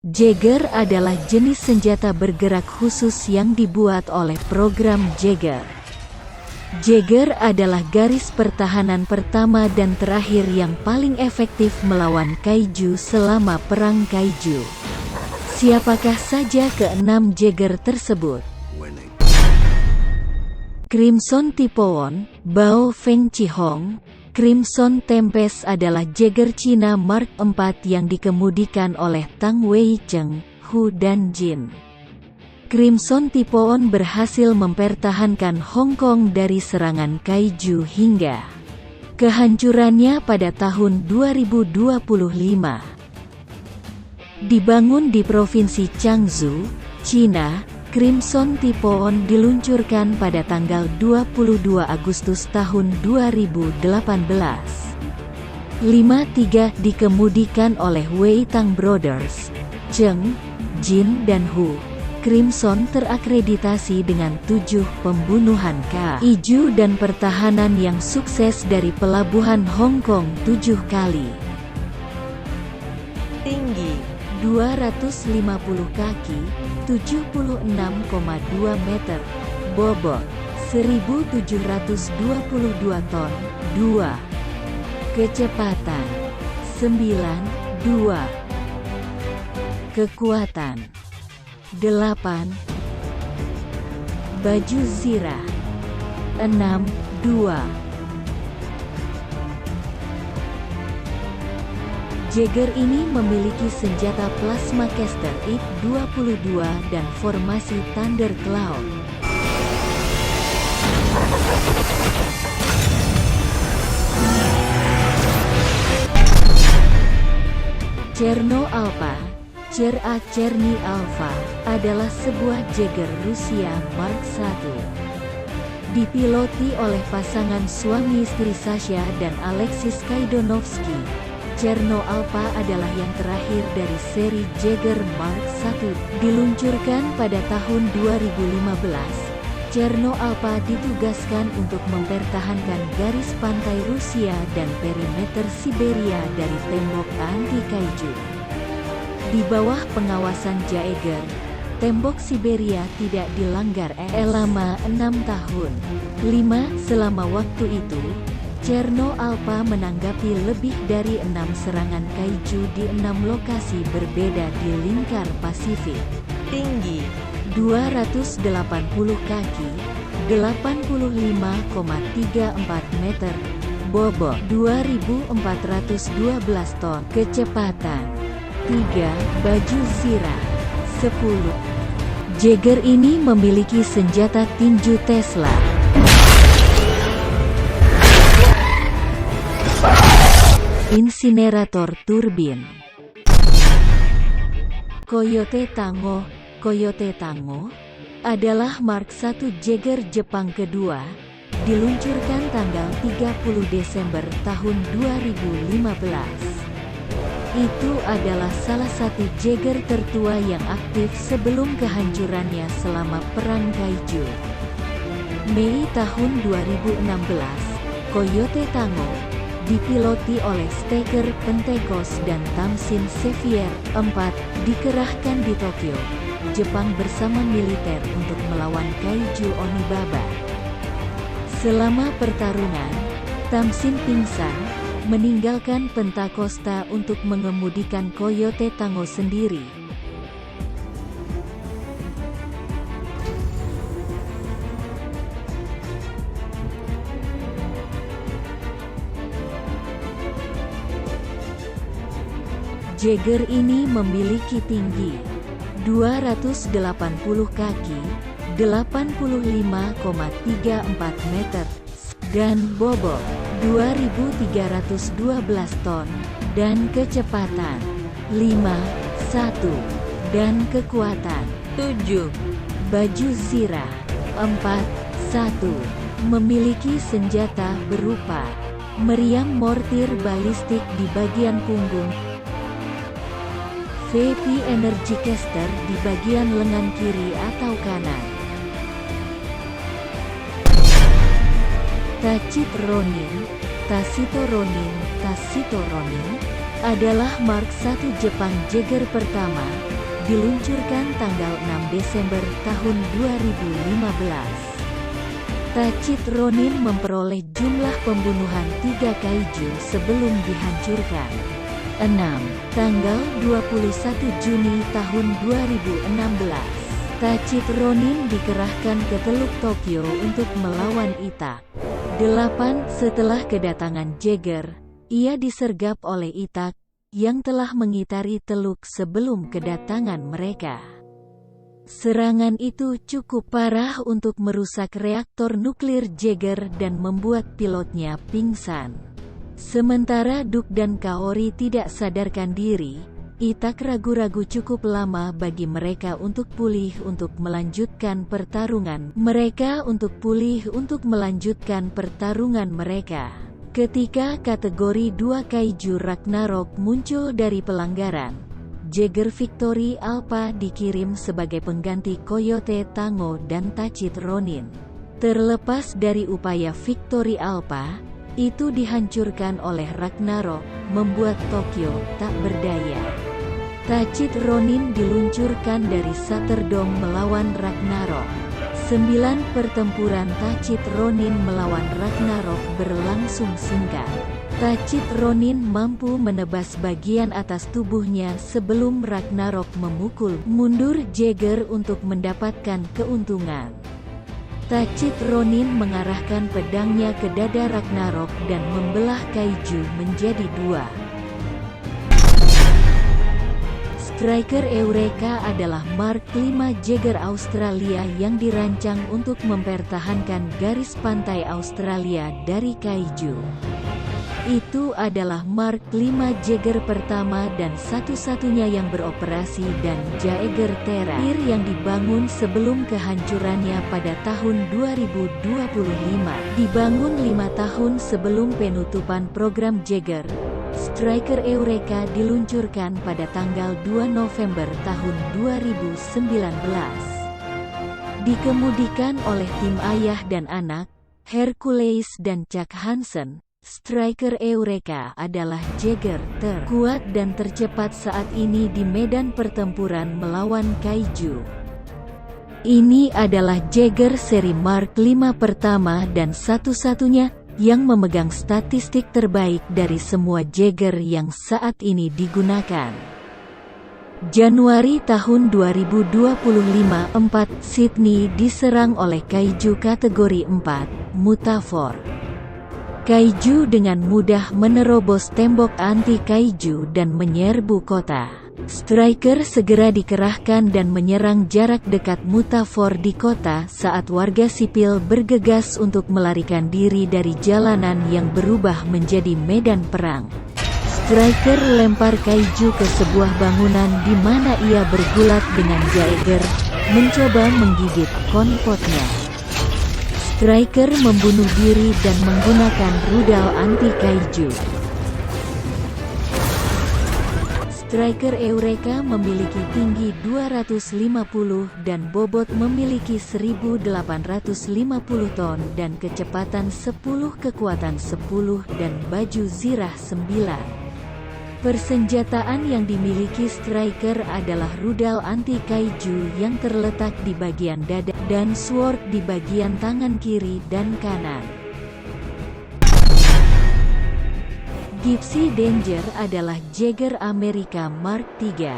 Jaeger adalah jenis senjata bergerak khusus yang dibuat oleh program Jaeger. Jaeger adalah garis pertahanan pertama dan terakhir yang paling efektif melawan kaiju selama Perang Kaiju. Siapakah saja keenam Jaeger tersebut? Crimson Typhoon, Bao Feng Chihong. Crimson Tempest adalah Jaeger Cina Mark IV yang dikemudikan oleh Tang Weicheng, Hu dan Jin. Crimson Typhoon berhasil mempertahankan Hong Kong dari serangan kaiju hingga kehancurannya pada tahun 2025. Dibangun di Provinsi Jiangsu, Cina, Crimson Typhoon diluncurkan pada tanggal 22 Agustus tahun 2018. 53 dikemudikan oleh Wei Tang Brothers, Cheng, Jin dan Hu. Crimson terakreditasi dengan 7 pembunuhan kaiju dan pertahanan yang sukses dari pelabuhan Hong Kong 7 kali. Tinggi 250 kaki, 76,2 meter. Bobot 1722 ton. 2. Kecepatan 9,2. Kekuatan 8. Baju zirah 6,2. Jaeger ini memiliki senjata plasma caster IP-22 dan formasi Thundercloud. Cherno Alpha, Cherny Alpha, adalah sebuah Jaeger Rusia Mark I. Dipiloti oleh pasangan suami istri Sasha dan Alexis Kaidonovsky. Cherno Alpha adalah yang terakhir dari seri Jaeger Mark I, diluncurkan pada tahun 2015. Cherno Alpha ditugaskan untuk mempertahankan garis pantai Rusia dan perimeter Siberia dari tembok anti-kaiju. Di bawah pengawasan Jaeger, tembok Siberia tidak dilanggar selama 6 tahun. Selama waktu itu, Cherno Alpha menanggapi lebih dari 6 serangan kaiju di 6 lokasi berbeda di lingkar Pasifik. Tinggi 280 kaki, 85,34 meter. Bobot 2412 ton. Kecepatan 3. Baju zirah 10. Jaeger ini memiliki senjata tinju Tesla. Insinerator turbin. Coyote Tango. Coyote Tango adalah Mark I Jaeger Jepang kedua, diluncurkan tanggal 30 Desember tahun 2015. Itu adalah salah satu Jaeger tertua yang aktif sebelum kehancurannya selama Perang Kaiju. Mei tahun 2016, Coyote Tango dipiloti oleh Staker Pentecost dan Tamsin Xavier 4, dikerahkan di Tokyo, Jepang bersama militer untuk melawan kaiju Onibaba. Selama pertarungan, Tamsin pingsan, meninggalkan Pentacosta untuk mengemudikan Coyote Tango sendiri. Jaeger ini memiliki tinggi 280 kaki, 85,34 meter, dan bobot 2312 ton, dan kecepatan 5,1, dan kekuatan 7. Baju zirah 4,1. Memiliki senjata berupa meriam mortir balistik di bagian punggung, VP Energy Caster di bagian lengan kiri atau kanan. Tacit Ronin, Tacito Ronin adalah Mark I Jepang Jaeger pertama, diluncurkan tanggal 6 Desember tahun 2015. Tachit Ronin memperoleh jumlah pembunuhan 3 kaiju sebelum dihancurkan. 6. Tanggal 21 Juni tahun 2016. Tachit Ronin dikerahkan ke Teluk Tokyo untuk melawan Itak. 8. Setelah kedatangan Jaeger, ia disergap oleh Itak, yang telah mengitari teluk sebelum kedatangan mereka. Serangan itu cukup parah untuk merusak reaktor nuklir Jaeger dan membuat pilotnya pingsan. Sementara Duke dan Kaori tidak sadarkan diri, Itak ragu-ragu cukup lama bagi mereka untuk pulih untuk melanjutkan pertarungan mereka. Ketika kategori 2 Kaiju Ragnarok muncul dari pelanggaran, Jaeger Victory Alpha dikirim sebagai pengganti Coyote Tango dan Tachit Ronin. Terlepas dari upaya Victory Alpha, itu dihancurkan oleh Ragnarok, membuat Tokyo tak berdaya. Tachit Ronin diluncurkan dari Satterdome melawan Ragnarok. 9 pertempuran Tachit Ronin melawan Ragnarok berlangsung singkat. Tachit Ronin mampu menebas bagian atas tubuhnya sebelum Ragnarok memukul mundur Jaeger untuk mendapatkan keuntungan. Tachit Ronin mengarahkan pedangnya ke dada Ragnarok dan membelah kaiju menjadi 2. Striker Eureka adalah Mark V Jaeger Australia yang dirancang untuk mempertahankan garis pantai Australia dari kaiju. Itu adalah Mark V Jaeger pertama dan satu-satunya yang beroperasi dan Jaeger terakhir yang dibangun sebelum kehancurannya pada tahun 2025. Dibangun 5 tahun sebelum penutupan program Jaeger, Striker Eureka diluncurkan pada tanggal 2 November tahun 2019. Dikemudikan oleh tim ayah dan anak, Hercules dan Chuck Hansen, Striker Eureka adalah Jaeger terkuat dan tercepat saat ini di medan pertempuran melawan kaiju. Ini adalah Jaeger seri Mark V pertama dan satu-satunya yang memegang statistik terbaik dari semua Jaeger yang saat ini digunakan. Januari tahun 2025, 4 Sydney diserang oleh kaiju kategori 4, Mutafor. Kaiju dengan mudah menerobos tembok anti-kaiju dan menyerbu kota. Striker segera dikerahkan dan menyerang jarak dekat Mutafor di kota saat warga sipil bergegas untuk melarikan diri dari jalanan yang berubah menjadi medan perang. Striker lempar kaiju ke sebuah bangunan di mana ia bergulat dengan Jaeger, mencoba menggigit konvotnya. Striker membunuh diri dan menggunakan rudal anti-kaiju. Striker Eureka memiliki tinggi 250 dan bobot memiliki 1850 ton dan kecepatan 10 kekuatan 10 dan baju zirah 9. Persenjataan yang dimiliki Striker adalah rudal anti-kaiju yang terletak di bagian dada dan sword di bagian tangan kiri dan kanan. Gypsy Danger adalah Jaeger Amerika Mark III.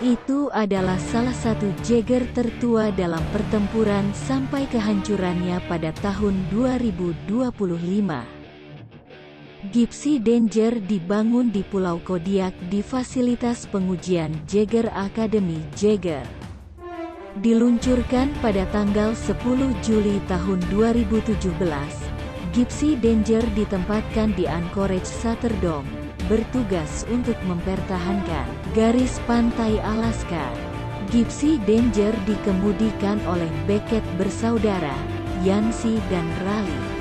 Itu adalah salah satu Jaeger tertua dalam pertempuran sampai kehancurannya pada tahun 2025. Gypsy Danger dibangun di Pulau Kodiak di fasilitas pengujian Jaeger Academy Jaeger. Diluncurkan pada tanggal 10 Juli tahun 2017, Gypsy Danger ditempatkan di Anchorage Satterdome, bertugas untuk mempertahankan garis pantai Alaska. Gypsy Danger dikemudikan oleh Beckett bersaudara, Yancey dan Raleigh.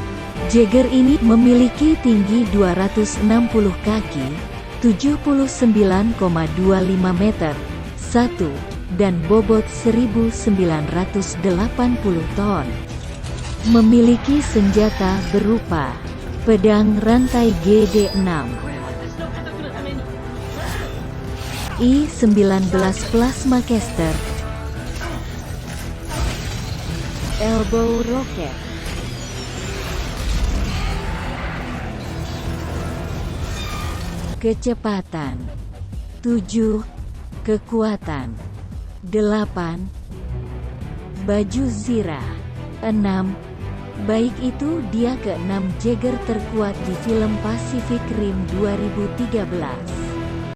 Jaeger ini memiliki tinggi 260 kaki, 79,25 meter, 1, dan bobot 1980 ton. Memiliki senjata berupa pedang rantai GD6, I-19 Plasma Caster. Elbow Rocket. Kecepatan 7, kekuatan 8, baju zirah 6. Baik itu dia ke-6 Jaeger terkuat di film Pacific Rim 2013.